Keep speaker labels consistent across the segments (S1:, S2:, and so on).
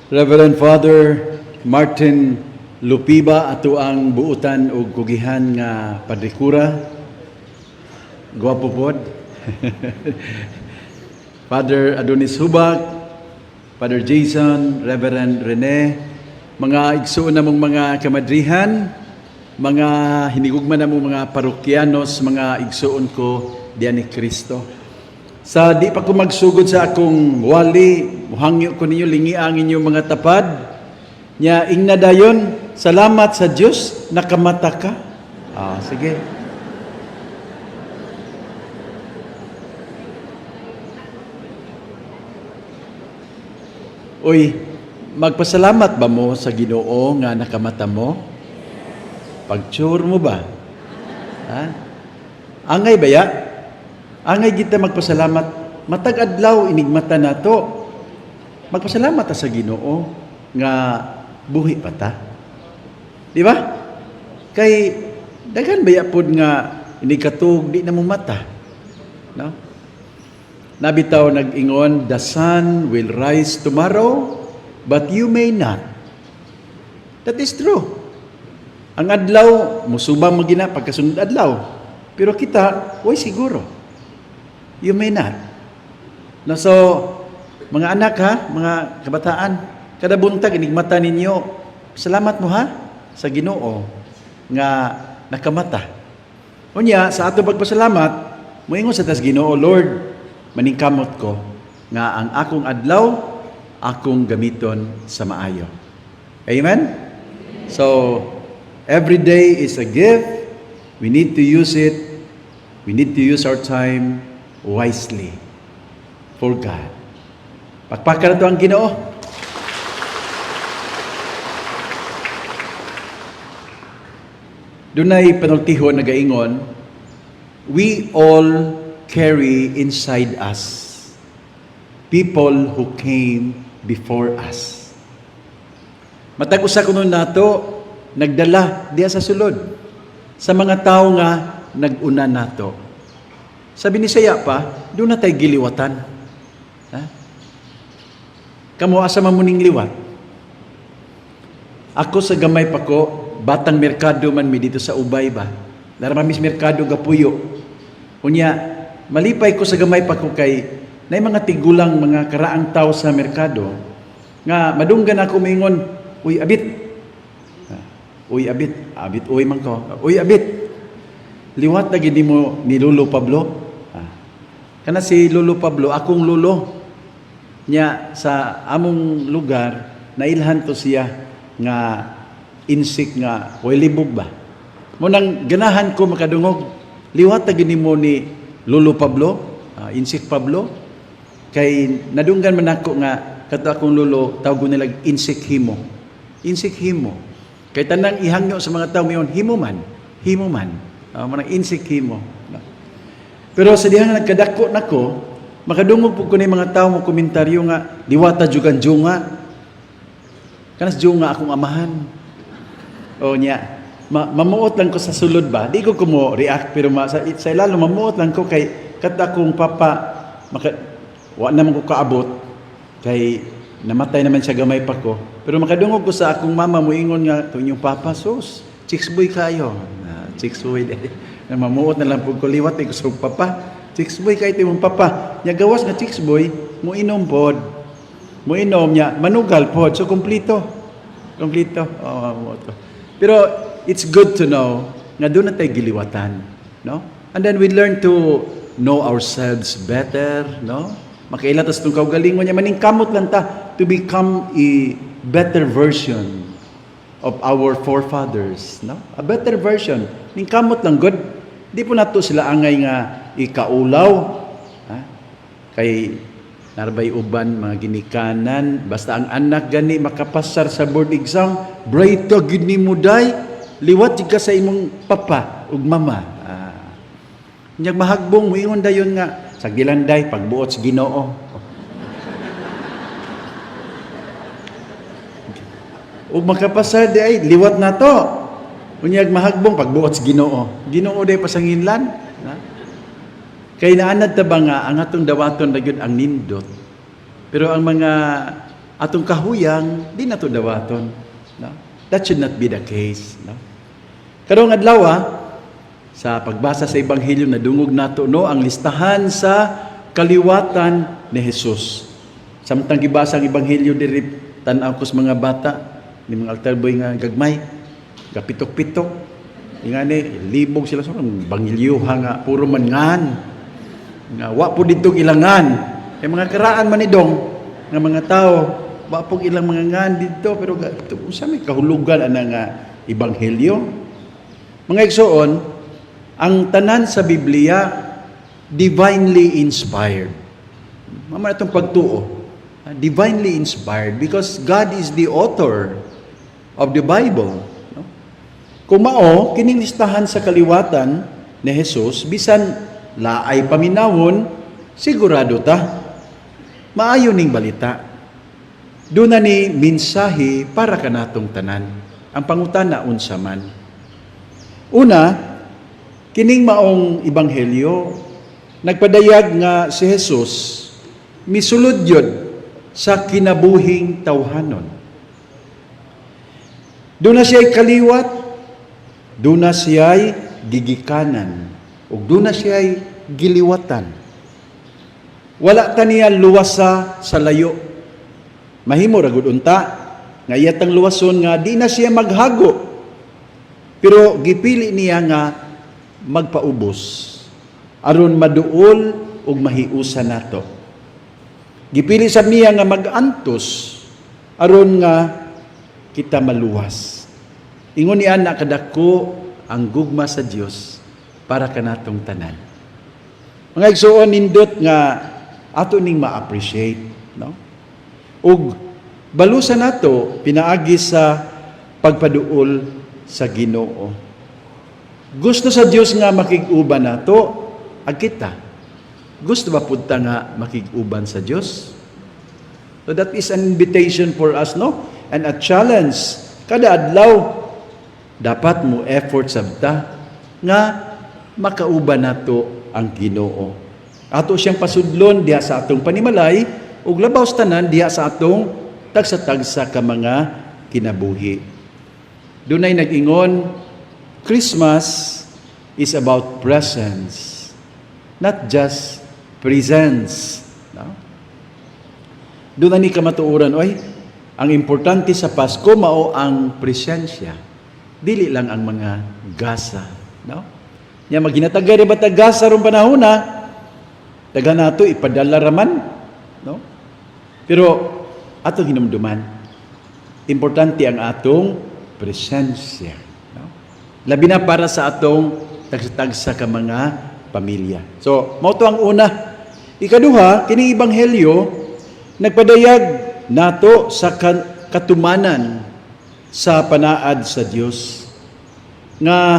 S1: Reverend Father Martin Lupiba ato ang buutan o kugihan nga padrikura. Gwapo pod. Father Adonis Hubak, Father Jason, Reverend Rene, mga igsuon na mong mga kamadrihan, mga hinigugman na mong mga parokyanos, mga igsuon ko diyan ni Kristo. Sa di pa ko magsugod sa akong wali, muhangyo ko ninyo, lingi ang inyong mga tapad. Nya, ingna dayon, salamat sa Diyos, nakamata ka. Sige. Uy, magpasalamat ba mo sa Ginoo nga nakamata mo? Pag-sure mo ba? Ha? Angay ba ya? Angay kita magpasalamat, matag adlaw inigmata nato. Magpasalamat ta sa Ginoo nga buhi pa ta. Di ba? Kay daghan baya pod nga inigkatug di na mo mata. No? Nabitaw nag-ingon, the sun will rise tomorrow, but you may not. That is true. Ang adlaw, musubang magina pagkasunod adlaw. Pero kita, way siguro. You may not. No, so, mga anak ha, mga kabataan, kada buntag inigmata ninyo, salamat mo ha sa Ginoo nga nakamata. Unya, sa ato pagpasalamat, moingon sa tas Ginoo, Lord, maningkamot ko nga ang akong adlaw, akong gamiton sa maayo. Amen? So, every day is a gift. We need to use it. We need to use our time wisely for God. Pakpakan na ito ang Ginoo. Dunay panultihon na gaingon, we all carry inside us people who came before us. Matag usa kuno nato nagdala diya sa sulod sa mga tao nga nag-una nato. Sabi ni Saya pa, doon na tayo giliwatan. Ha? Kamu asa mamuning liwat? Ako sa gamay pa ko, batang merkado man mi dito sa Ubay ba? Laramamis merkado gapuyo. Unya, malipay ko sa gamay pa ko kay na mga tigulang mga karaang tao sa merkado nga madunggan ako mingon, uy abit. Uy abit, uy man ko. Uy abit. Liwat na gini mo ni Lolo Pablo. Kana si Lolo Pablo, akong lolo niya sa among lugar, nailhan to siya nga insik nga way libog ba. Munang ganahan ko makadungog, liwat na gini mo ni Lolo Pablo, insik Pablo, kay nadunggan man ako nga kato akong lolo, tawag nila insik himo. Insik himo. Kay tanang ihangyo sa mga tao mayon, himo man. Manang insik himo. Pero sa diha nga nagkadako nako, makadungog po ko ni mga tao mo komentaryo nga, liwata jugan junga. Kanas junga akong amahan. O niya, mamuot lang ko sa sulod ba? Di ko kumo react, pero sa ilalo mamuot lang ko kay kat akong papa, wa naman ko kaabot, kay namatay naman siya gamay pa ko. Pero makadungog ko sa akong mama, muingon nga, ito inyong papa, sus, chicks boy kayo. Chicks boy, mamuot na lang po ko liwat, ko sa papa. Chicks boy kayo ito yung papa. Nya gawas nga chicks boy, muinom pod. Muinom niya, manugal pod. So, kumplito. Pero, it's good to know nga doon na tayo giliwatan. No? And then we learn to know ourselves better. No? Makailatas itong kaugalingon niya. Maningkamot lang ta to become a better version of our forefathers. No? A better version. Ningkamot lang, good. Di po nato sila angay nga ikaulaw. Ha? Kay narbay uban, mga ginikanan. Basta ang anak gani makapasar sa board exam, brighto gini mo day, liwat ka sa imong papa ug mama. Nyag mahagbong mo ingon dayon nga, sa gilanday, pagbuot sa Ginoo. Ug makapasar di ay, liwat na to. Unyag mahagbong, pagbuot sa Ginoo. Ginoo day pasanginlan. Ha? Kay naanad ta ba nga ang atong dawaton na gyud ang nindot. Pero ang mga atong kahuyang di nato dawaton, no? That should not be the case, no? Karong adlaw sa pagbasa sa ebanghelyo na dungog nato no ang listahan sa kaliwatan ni Jesus. Samtang gibasa ang ebanghelyo diri tan-aw ko sa mga bata, ni mga altar boy nga gagmay, kapitok-pitok. Ingani libog sila sa bangilyo nga puro mangan. Nga wa po didtong ilangan. Kay mga karaan man idong nga mga tao, wa po ilang mga ngan didto pero unsa may kahulugan ana nga ebanghelyo? Mga igsoon, ang tanan sa Biblia divinely inspired. Mama itong pagtuo. Divinely inspired because God is the author of the Bible. No? Kung mao, kining listahan sa kaliwatan ni Jesus, bisan laay paminawon, sigurado ta, maayo ning balita. Doon na ni mensahe para kanatong tanan. Ang pangutana unsa man. Una, kining maong ebanghelyo, nagpadayag nga si Jesus misulod yun sa kinabuhing tawhanon. Doon na siya'y kaliwat, doon na siya'y gigikanan, ug doon na siya'y giliwatan. Wala ta niya luwasa sa layo. Mahimo ra gud unta nga iyatang luwason nga di na siya maghago. Pero gipili niya nga magpaubos aron maduol ug mahiusa nato. Gipili sab niya nga magantos aron nga kita maluwas. Ingon niya na kadako ang gugma sa Dios para kanatong tanan. Mga igsoon nindot nga ato ning ma-appreciate, no? Ug balusan nato pinaagi sa pagpaduol sa Ginoo. Gusto sa Dios nga makig-uban nato ag kita. Gusto ba punta nga makig-uban sa Dios? So that is an invitation for us, no? And a challenge. Kada adlaw dapat mo effort sabta nga makauban nato ang Ginoo. Ato siyang pasudlon diha sa atong panimalay ug labaw sa tanan diha sa atong tagsa-tagsa ka mga kinabuhi. Dunay nag-ingon, Christmas is about presence, not just presence. No? Doon na ni kamatuuran, oy, ang importante sa Pasko mao ang presensya. Dili lang ang mga gasa. No? Nya maginatagay ba ta gasa ron panahon na, taga nato ipadala raman. No? Pero ato hinumduman, importante ang atong presensya. No? Labi na para sa atong tagsa-tagsa ka mga pamilya. So, mao to ang una. Ikaduha, kining ebanghelyo nagpadayag nato sa katumanan sa panaad sa Dios nga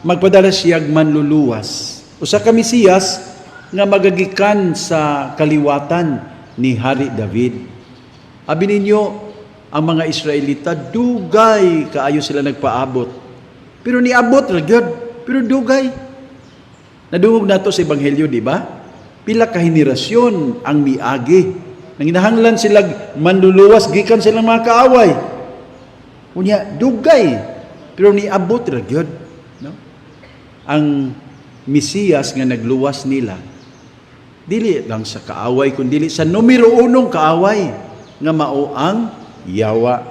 S1: magpadala siyag manluluwas. Usa ka Mesiyas nga magagikan sa kaliwatan ni Hari David. Abi ninyo, ang mga Israelita dugay kaayo sila nagpaabot. Pero niabot ra gyud, pero dugay. Nadungog nato sa ebanghelyo, di ba? Pila ka henerasyon ang miagi. Nanginahanglan sila manluluwas, gikan silang mga kaaway. Unya, dugay. Pero niabot ra gyud, no? Ang Mesiyas nga nagluwas nila, dili lang sa kaaway, kundi sa numero unong kaaway, nga mao ang yawa.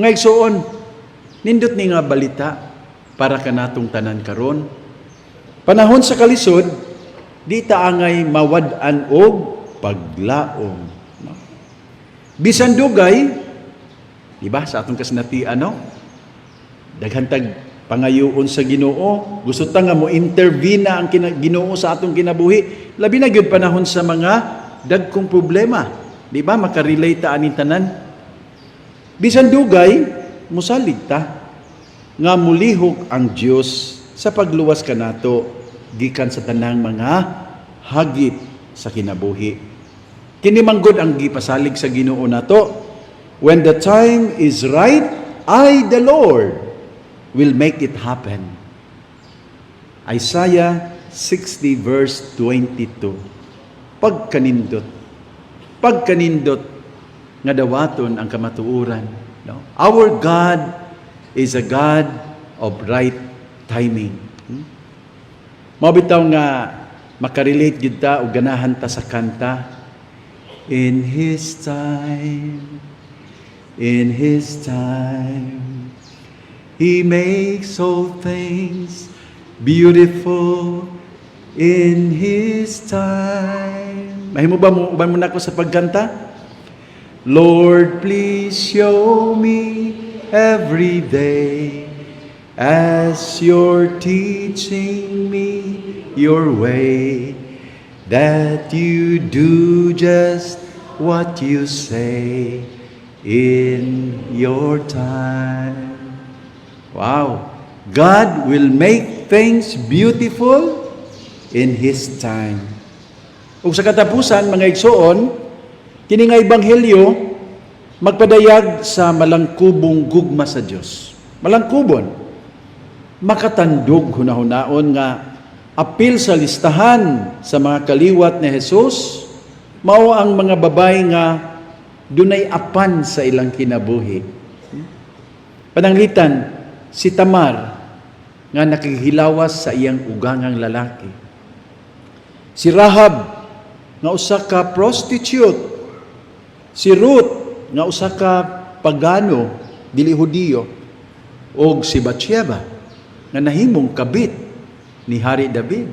S1: Mga igsoon, nindot ni nga balita para kanatong tanan karon. Panahon sa kalisod, di ta angay mawad-an og paglaom. No? Bisan dugay, di ba sa atong kasinatian, no? Daghantag pangayoon sa Ginoo, gusto ta nga mo intervene ang Ginoo sa atong kinabuhi. Labi na gyud panahon sa mga dagkong problema, di ba? Makarelate ta aning tanan. Bisan dugay, musalig ta nga mulihok ang Dios sa pagluwas kanato gikan sa tanang mga hagit sa kinabuhi. Kini manggod ang gipasalig sa Ginoo nato, when the time is right, I the Lord will make it happen. Isaiah 60 verse 22. Pagkanindot nga dawaton ang kamatuoran. No? Our God is a God of right timing. Mabitaw nga makarelate gyud ta o ganahan ta sa kanta. In His time, He makes all things beautiful in His time. Mahimo ba mo uban mo nako sa pagkanta? Lord, please show me every day as you're teaching me your way, that you do just what you say in your time. Wow! God will make things beautiful in His time. Ug sa katapusan, mga igsoon, kini nga ebanghelyo magpadayag sa malangkubong gugma sa Dios. Malangkubon, makatandog hunahunaon nga apil sa listahan sa mga kaliwat ni Jesus, mao ang mga babay nga dunay apan sa ilang kinabuhi. Pananglitan, si Tamar nga nakihilawas sa iyang ugangang lalaki. Si Rahab nga usa ka prostitute. Si Ruth nga usa ka pagano, dili Hudiyo. Og si Bathsheba nga nahimong kabit ni Hari David.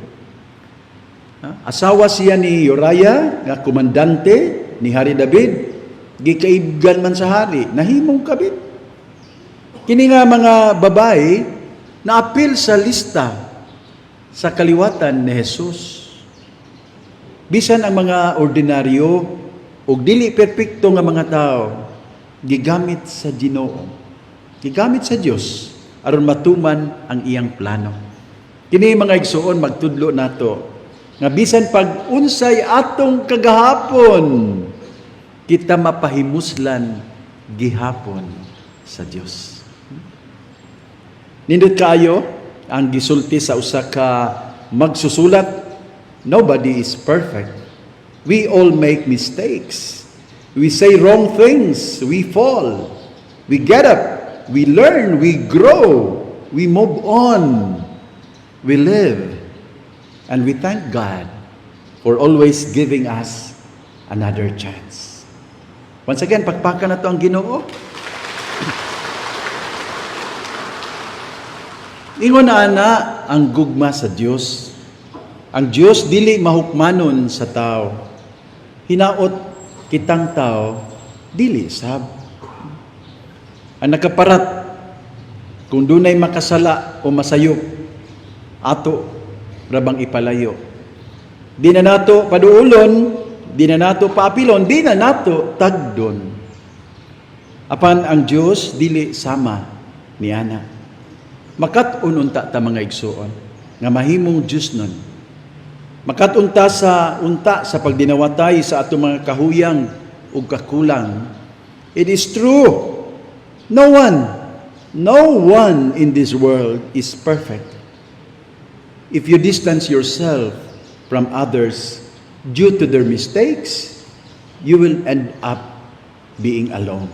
S1: Asawa siya ni Uriah nga komandante ni Hari David. Gikaibgan man sa hari, nahimong kabit. Kini nga mga babae na apil sa lista sa kaliwatan ni Jesus. Bisan ang mga ordinaryo o dili perpekto nga mga tao, gigamit sa Ginoo, gigamit sa Dios aron matuman ang iyang plano. Kini mga igsuon magtudlo nato nga bisan pag unsay atong kagahapon, kita mapahimuslan gihapon sa Dios. Nindot kaayo ang gisulti sa usa ka magsusulat, nobody is perfect. We all make mistakes. We say wrong things. We fall. We get up. We learn. We grow. We move on. We live. And we thank God for always giving us another chance. Once again, pakpakan na to ang Ginoo. Ingon ana ang gugma sa Dios. Ang Dios dili mahukmanon sa tao. Hinaot kitang tao dili sab. Ang nakaparat kung dunay makasala o masayop ato rabang ipalayo. Di na nato paduulon, di na nato paapilon, di na nato tagdon. Apan ang Dios dili sama ni ana. Makat-un unta ta mga igsuon nga mahimong Dios nun. Makat-unta sa pagdinawatay sa atong mga kahuyang ug kakulang. It is true. No one in this world is perfect. If you distance yourself from others due to their mistakes, you will end up being alone.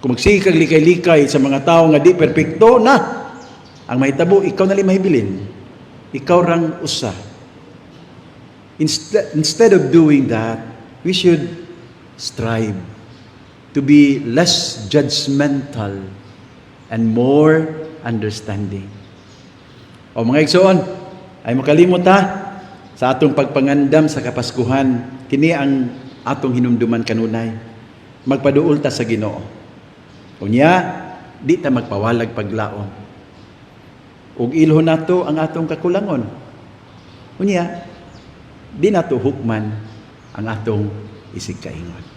S1: Kung magsikag likay-likay sa mga tao nga di perpekto na, ang mahitabo, ikaw na li mahibilin. Ikaw rang usa. Instead of doing that, we should strive to be less judgmental and more understanding. O mga igsoon, ay makalimot sa atong pagpangandam sa Kapaskuhan, kini ang atong hinumduman kanunay. Magpaduol ta sa Ginoo. Unya, di ta magpawalag paglaom. Ug ilho nato ang atong kakulangon. Unya, di nato hukman ang atong isig kaingon.